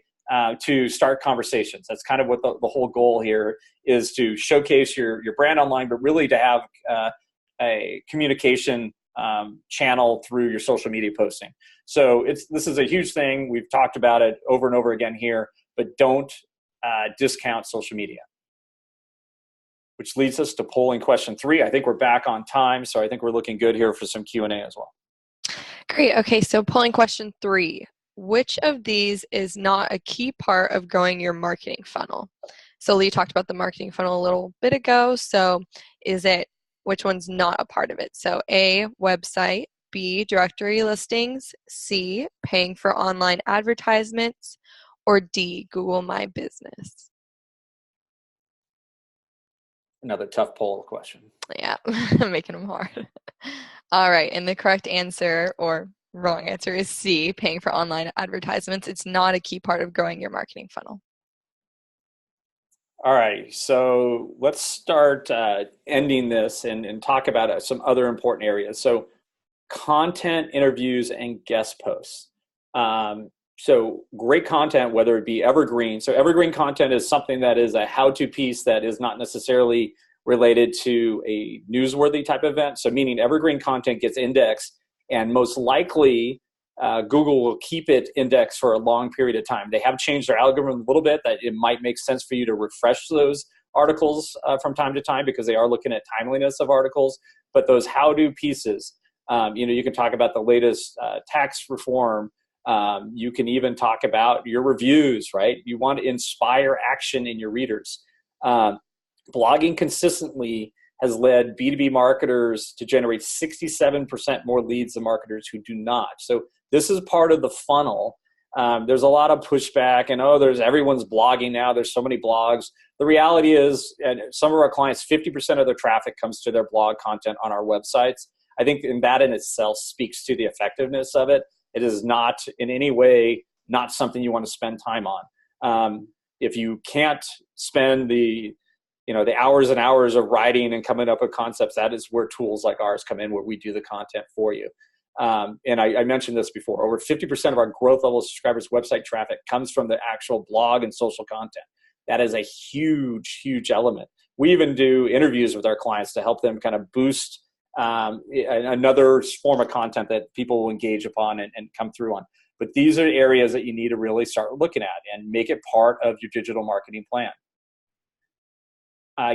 [SPEAKER 2] to start conversations. That's kind of what the whole goal here is, to showcase your brand online, but really to have a communication channel through your social media posting. So this is a huge thing. We've talked about it over and over again here, but don't discount social media. Which leads us to polling question 3. I think we're back on time, so I think we're looking good here for some Q&A as well.
[SPEAKER 5] Great. Okay, so polling question 3. Which of these is not a key part of growing your marketing funnel? So Lee talked about the marketing funnel a little bit ago. So which one's not a part of it? So A, website, B, directory listings, C, paying for online advertisements, or D, Google My Business?
[SPEAKER 2] Another tough poll question.
[SPEAKER 5] Yeah, I'm making them hard. All right, and the correct answer, or wrong answer, is C, paying for online advertisements. It's not a key part of growing your marketing funnel.
[SPEAKER 2] All right, so let's start ending this and talk about some other important areas. So content, interviews, and guest posts. So great content, whether it be evergreen. So evergreen content is something that is a how-to piece that is not necessarily related to a newsworthy type event. So meaning evergreen content gets indexed, and most likely Google will keep it indexed for a long period of time. They have changed their algorithm a little bit, that it might make sense for you to refresh those articles from time to time, because they are looking at timeliness of articles. But those how-to pieces, you can talk about the latest tax reform. You can even talk about your reviews, right? You want to inspire action in your readers. Blogging consistently has led B2B marketers to generate 67% more leads than marketers who do not. So this is part of the funnel. There's a lot of pushback, and everyone's blogging now. There's so many blogs. The reality is, and some of our clients, 50% of their traffic comes to their blog content on our websites. I think that in itself speaks to the effectiveness of it. It is not in any way not something you want to spend time on. If you can't spend the hours and hours of writing and coming up with concepts, that is where tools like ours come in, where we do the content for you. And I mentioned this before, over 50% of our growth level subscribers website traffic comes from the actual blog and social content. That is a huge, huge element. We even do interviews with our clients to help them kind of boost another form of content that people will engage upon and come through on. But these are areas that you need to really start looking at and make it part of your digital marketing plan.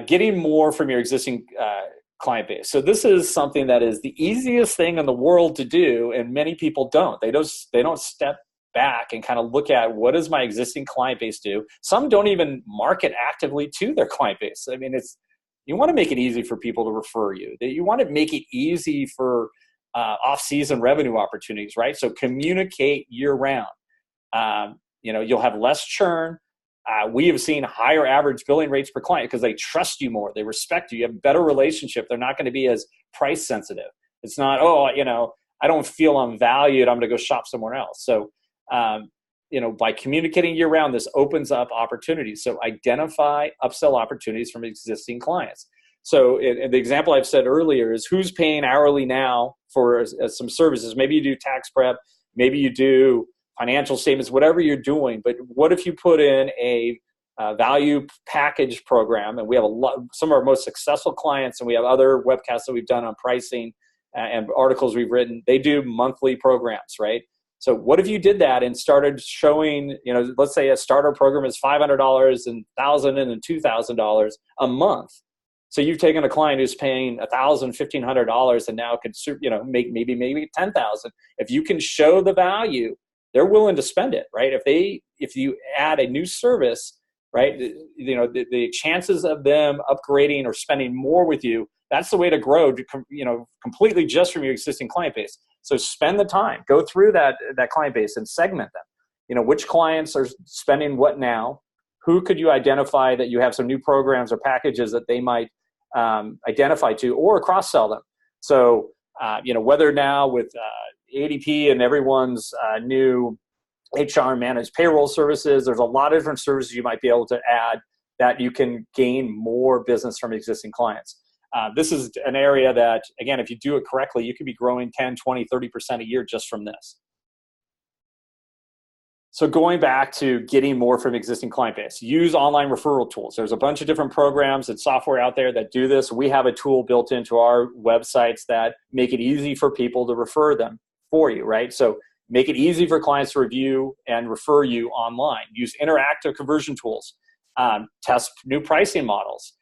[SPEAKER 2] Getting more from your existing client base. So this is something that is the easiest thing in the world to do, and many people don't. They don't step back and kind of look at, what does my existing client base do? Some don't even market actively to their client base. I mean, you want to make it easy for people to refer you. You want to make it easy for off-season revenue opportunities, right? So communicate year-round. You'll have less churn. We have seen higher average billing rates per client because they trust you more. They respect you. You have a better relationship. They're not going to be as price sensitive. It's not, I don't feel I'm valued, I'm going to go shop somewhere else. So, by communicating year round, this opens up opportunities. So identify upsell opportunities from existing clients. So the example I've said earlier is, who's paying hourly now for some services? Maybe you do tax prep, maybe you do financial statements, whatever you're doing. But what if you put in a value package program? And we have some of our most successful clients, and we have other webcasts that we've done on pricing and articles we've written. They do monthly programs, right? So what if you did that and started showing, let's say a starter program is $500 and $1,000 and $2,000 a month. So you've taken a client who's paying $1,000, $1,500 and now could, make maybe $10,000. If you can show the value, they're willing to spend it, right? If you add a new service, right, the chances of them upgrading or spending more with you, that's the way to grow, completely just from your existing client base. So spend the time, go through that client base and segment them. Which clients are spending what now? Who could you identify that you have some new programs or packages that they might identify to, or cross-sell them? So, whether now with ADP and everyone's new HR managed payroll services, there's a lot of different services you might be able to add that you can gain more business from existing clients. This is an area that, again, if you do it correctly, you could be growing 10, 20, 30% a year just from this. So going back to getting more from existing client base, use online referral tools. There's a bunch of different programs and software out there that do this. We have a tool built into our websites that make it easy for people to refer them for you, right? So make it easy for clients to review and refer you online. Use interactive conversion tools. Test new pricing models.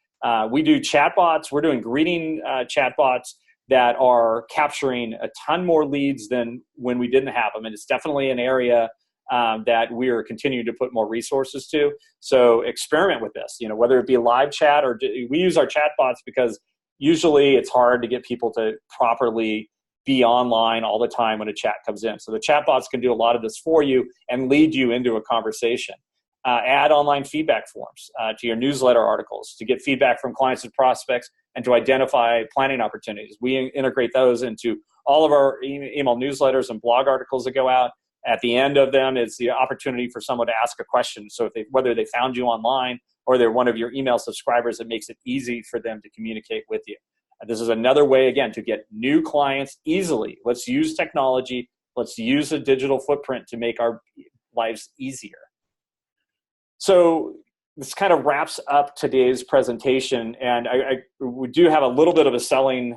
[SPEAKER 2] We do chatbots. We're doing greeting chatbots that are capturing a ton more leads than when we didn't have them. And it's definitely an area that we are continuing to put more resources to. So experiment with this, whether it be live chat or we use our chatbots because usually it's hard to get people to properly be online all the time when a chat comes in. So the chatbots can do a lot of this for you and lead you into a conversation. Add online feedback forms to your newsletter articles to get feedback from clients and prospects and to identify planning opportunities. We integrate those into all of our email newsletters and blog articles that go out. At the end of them is the opportunity for someone to ask a question. So whether they found you online or they're one of your email subscribers, it makes it easy for them to communicate with you. This is another way, again, to get new clients easily. Let's use technology. Let's use a digital footprint to make our lives easier. So this kind of wraps up today's presentation. And we do have a little bit of a selling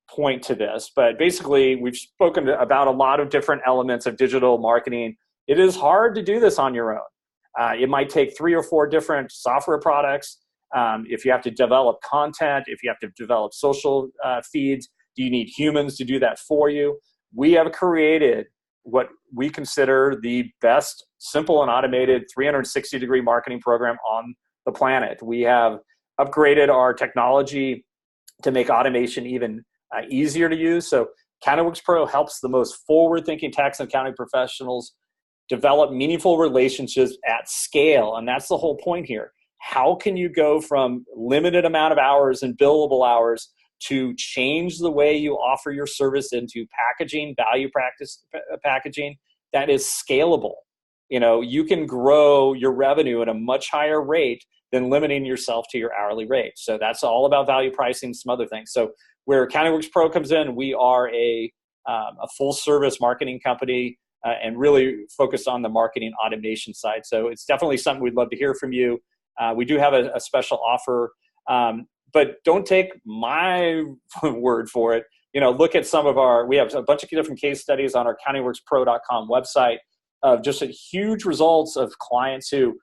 [SPEAKER 2] point to this, but basically we've spoken about a lot of different elements of digital marketing. It is hard to do this on your own. It might take 3 or 4 different software products. If you have to develop content, if you have to develop social feeds, do you need humans to do that for you? We have created what we consider the best simple and automated 360-degree marketing program on the planet. We have upgraded our technology to make automation even easier to use. So CountingWorks Pro helps the most forward-thinking tax and accounting professionals develop meaningful relationships at scale. And that's the whole point here. How can you go from limited amount of hours and billable hours to change the way you offer your service into packaging, value practice packaging that is scalable? You can grow your revenue at a much higher rate than limiting yourself to your hourly rate. So that's all about value pricing, some other things. So where CountingWorks Pro comes in, we are a a full service marketing company, and really focused on the marketing automation side. So it's definitely something we'd love to hear from you. We do have a special offer, but don't take my word for it. Look at we have a bunch of different case studies on our accountingworkspro.com website of just huge results of clients who,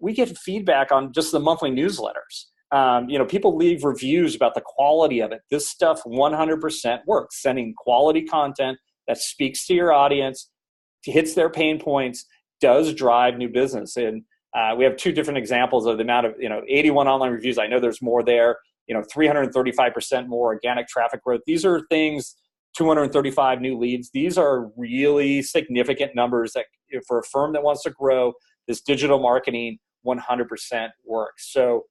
[SPEAKER 2] we get feedback on just the monthly newsletters. People leave reviews about the quality of it. This stuff 100% works. Sending quality content that speaks to your audience, hits their pain points, does drive new business. And we have two different examples of the amount of, 81 online reviews. I know there's more there, 335% more organic traffic growth. These are things, 235 new leads. These are really significant numbers that for a firm that wants to grow, this digital marketing 100% works. So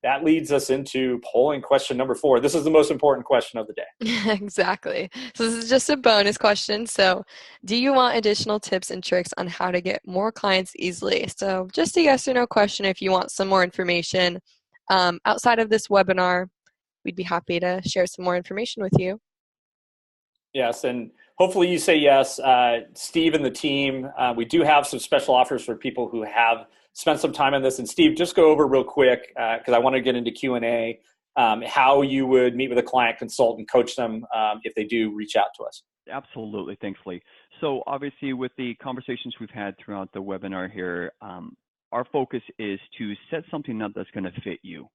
[SPEAKER 2] that leads us into polling question number 4. This is the most important question of the day.
[SPEAKER 5] Exactly. So this is just a bonus question. So do you want additional tips and tricks on how to get more clients easily? So just a yes or no question if you want some more information. Outside of this webinar, we'd be happy to share some more information with you.
[SPEAKER 2] Yes, and hopefully you say yes. Steve and the team, we do have some special offers for people who have spent some time on this. And Steve, just go over real quick, because I want to get into Q&A, how you would meet with a client, consult, and coach them if they do reach out to us.
[SPEAKER 4] Absolutely. Thanks, Lee. So obviously with the conversations we've had throughout the webinar here, our focus is to set something up that's going to fit you.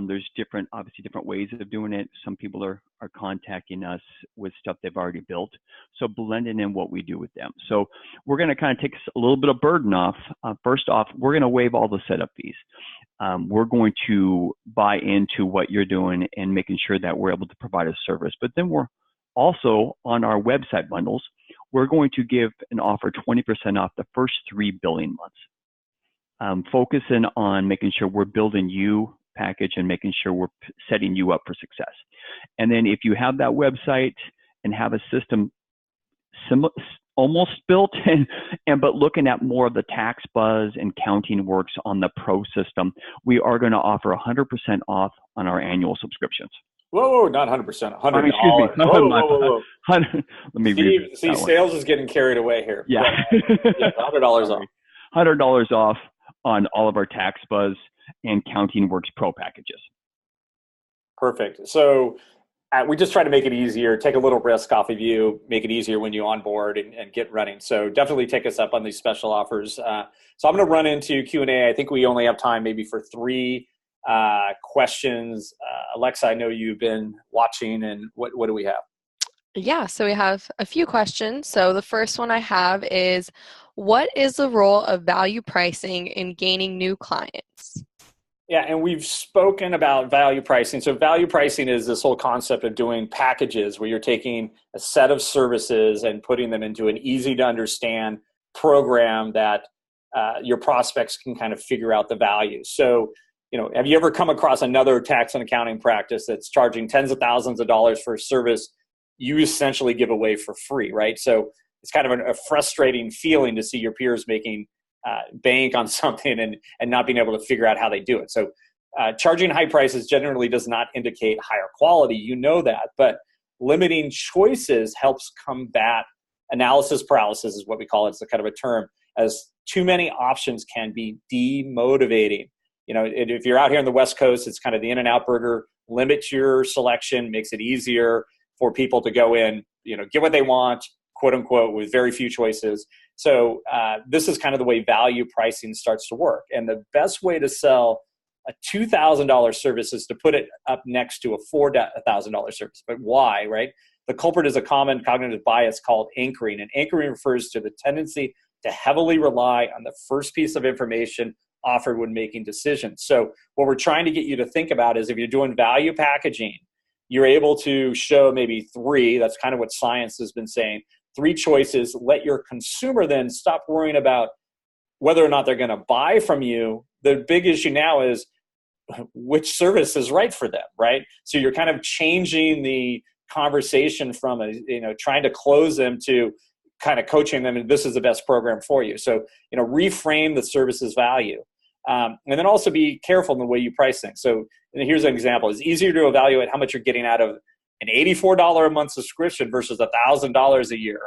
[SPEAKER 4] There's obviously different ways of doing it. Some people are contacting us with stuff they've already built. So blending in what we do with them. So we're going to kind of take a little bit of burden off. First off, we're going to waive all the setup fees. We're going to buy into what you're doing and making sure that we're able to provide a service. But then we're also on our website bundles, we're going to give an offer 20% off the first 3 billing months. Focusing on making sure we're building you package and making sure we're setting you up for success. And then if you have that website and have a system almost built but looking at more of the tax buzz and counting works on the pro system, we are going to offer 100% off on our annual subscriptions.
[SPEAKER 2] Whoa, not 100%, $100.
[SPEAKER 4] Excuse me.
[SPEAKER 2] Whoa.
[SPEAKER 4] Let me
[SPEAKER 2] Steve, sales is getting carried away here.
[SPEAKER 4] Yeah.
[SPEAKER 2] Yeah, $100 off.
[SPEAKER 4] $100 off on all of our tax buzz and Counting Works Pro packages.
[SPEAKER 2] Perfect. So we just try to make it easier, take a little risk off of you, make it easier when you onboard and get running. So definitely take us up on these special offers. So I'm going to run into Q&A. I think we only have time maybe for 3 questions. Alexa, I know you've been watching, and what do we have?
[SPEAKER 5] Yeah, so we have a few questions. So the first one I have is, what is the role of value pricing in gaining new clients?
[SPEAKER 2] Yeah, and we've spoken about value pricing. So value pricing is this whole concept of doing packages where you're taking a set of services and putting them into an easy to understand program that your prospects can kind of figure out the value. So, have you ever come across another tax and accounting practice that's charging tens of thousands of dollars for a service you essentially give away for free, right? So it's kind of a frustrating feeling to see your peers making bank on something and not being able to figure out how they do it. So charging high prices generally does not indicate higher quality. You know that, but limiting choices helps combat analysis paralysis is what we call it. It's a kind of a term, as too many options can be demotivating. If you're out here on the West Coast, it's kind of the In-N-Out Burger. Limit your selection, makes it easier for people to go in, get what they want, quote unquote, with very few choices. So this is kind of the way value pricing starts to work. And the best way to sell a $2,000 service is to put it up next to a $4,000 service. But why, right? The culprit is a common cognitive bias called anchoring. And anchoring refers to the tendency to heavily rely on the first piece of information offered when making decisions. So what we're trying to get you to think about is if you're doing value packaging, you're able to show maybe 3, that's kind of what science has been saying, 3 choices. Let your consumer then stop worrying about whether or not they're going to buy from you. The big issue now is which service is right for them, right? So you're kind of changing the conversation from trying to close them to kind of coaching them, and this is the best program for you. So, reframe the service's value. And then also be careful in the way you price things. So here's an example. It's easier to evaluate how much you're getting out of an $84 a month subscription versus $1,000 a year,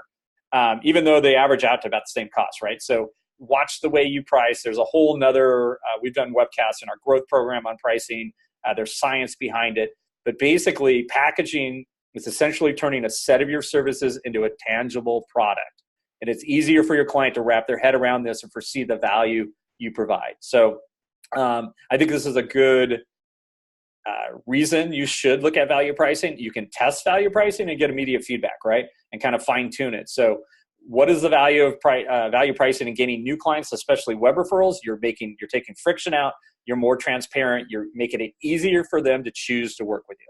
[SPEAKER 2] even though they average out to about the same cost, right? So watch the way you price. There's a whole nother, we've done webcasts in our growth program on pricing. There's science behind it. But basically, packaging is essentially turning a set of your services into a tangible product. And it's easier for your client to wrap their head around this and foresee the value you provide. So I think this is a good reason you should look at value pricing. You can test value pricing and get immediate feedback, right? And kind of fine tune it. So what is the value of value pricing and gaining new clients, especially web referrals? You're taking friction out. You're more transparent. You're making it easier for them to choose to work with you.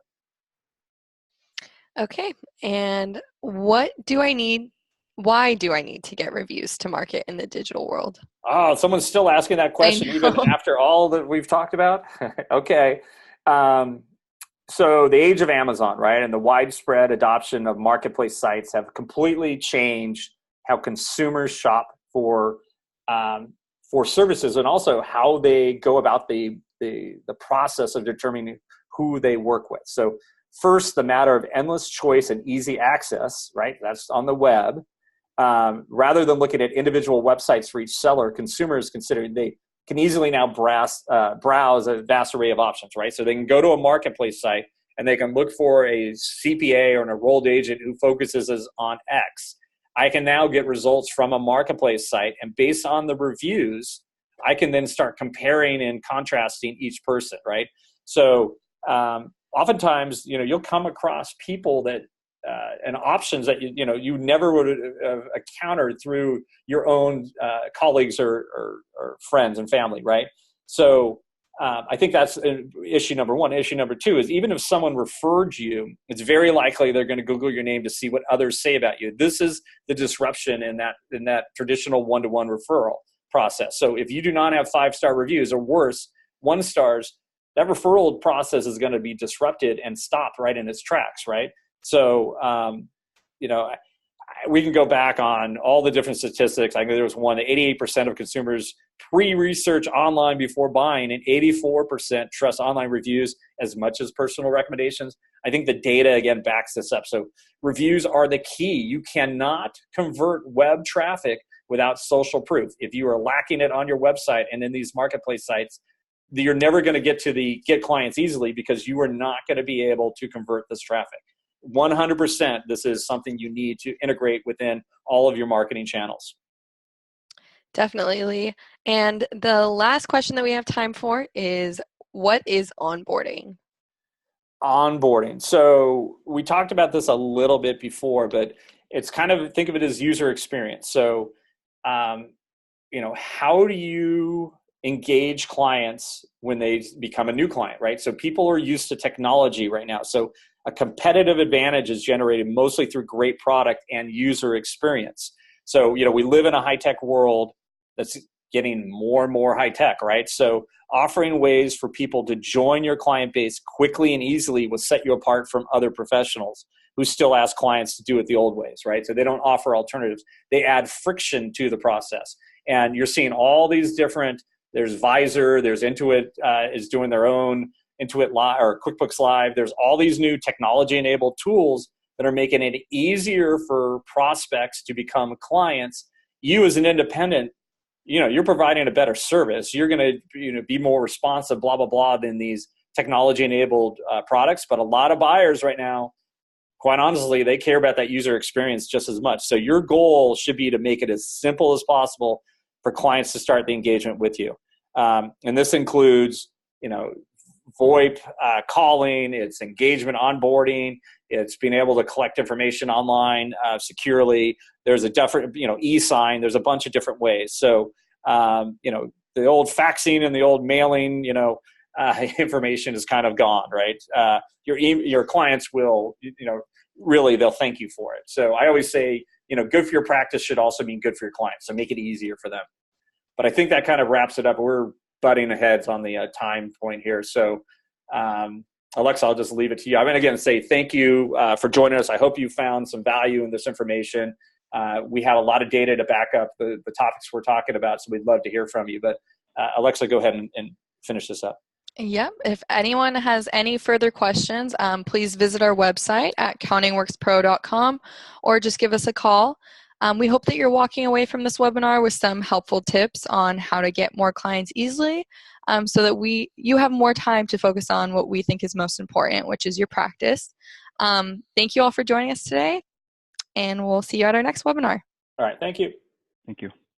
[SPEAKER 5] Okay. And what do I need? Why do I need to get reviews to market in the digital world?
[SPEAKER 2] Oh, someone's still asking that question even after all that we've talked about? Okay. So the age of Amazon, right, and the widespread adoption of marketplace sites have completely changed how consumers shop for services, and also how they go about the process of determining who they work with. So first, the matter of endless choice and easy access, right? That's on the web. Rather than looking at individual websites for each seller, consumers consider they can easily now browse a vast array of options, right? So they can go to a marketplace site and they can look for a CPA or an enrolled agent who focuses on X. I can now get results from a marketplace site, and based on the reviews, I can then start comparing and contrasting each person, right? So oftentimes, you'll come across people that and options that you never would have encountered through your own colleagues or friends and family, right? So I think that's issue number one. Issue number two is, even if someone referred you, it's very likely they're going to Google your name to see what others say about you. This is the disruption in that traditional one-to-one referral process. So if you do not have 5-star reviews, or worse, 1 stars, that referral process is going to be disrupted and stopped right in its tracks, right? So, we can go back on all the different statistics. I think there was one that 88% of consumers pre-research online before buying, and 84% trust online reviews as much as personal recommendations. I think the data, again, backs this up. So reviews are the key. You cannot convert web traffic without social proof. If you are lacking it on your website and in these marketplace sites, you're never going to get clients easily, because you are not going to be able to convert this traffic. 100%, this is something you need to integrate within all of your marketing channels.
[SPEAKER 5] Definitely, Lee. And the last question that we have time for is, what is onboarding?
[SPEAKER 2] Onboarding. So we talked about this a little bit before, but it's kind of, think of it as user experience. So, how do you engage clients when they become a new client, right? So people are used to technology right now. So a competitive advantage is generated mostly through great product and user experience. So, we live in a high-tech world that's getting more and more high-tech, right? So offering ways for people to join your client base quickly and easily will set you apart from other professionals who still ask clients to do it the old ways, right? So they don't offer alternatives. They add friction to the process. And you're seeing all these different, there's Visor, there's Intuit is doing their own Intuit Live or QuickBooks Live. There's all these new technology-enabled tools that are making it easier for prospects to become clients. You as an independent, you're providing a better service. You're going to be more responsive, blah, blah, blah, than these technology-enabled products. But a lot of buyers right now, quite honestly, they care about that user experience just as much. So your goal should be to make it as simple as possible for clients to start the engagement with you. And this includes, VoIP calling, it's engagement onboarding, it's being able to collect information online securely. There's a different, e-sign, there's a bunch of different ways. So, the old faxing and the old mailing, information is kind of gone, right? Your clients will, really, they'll thank you for it. So I always say, good for your practice should also mean good for your clients. So make it easier for them. But I think that kind of wraps it up. We're butting ahead on the time point here. So, Alexa, I'll just leave it to you. I'm going to again say thank you for joining us. I hope you found some value in this information. We have a lot of data to back up the topics we're talking about, so we'd love to hear from you. But Alexa, go ahead and finish this up.
[SPEAKER 1] Yep. If anyone has any further questions, please visit our website at countingworkspro.com or just give us a call. We hope that you're walking away from this webinar with some helpful tips on how to get more clients easily, so that you have more time to focus on what we think is most important, which is your practice. Thank you all for joining us today, and we'll see you at our next webinar.
[SPEAKER 2] All right. Thank you.
[SPEAKER 4] Thank you.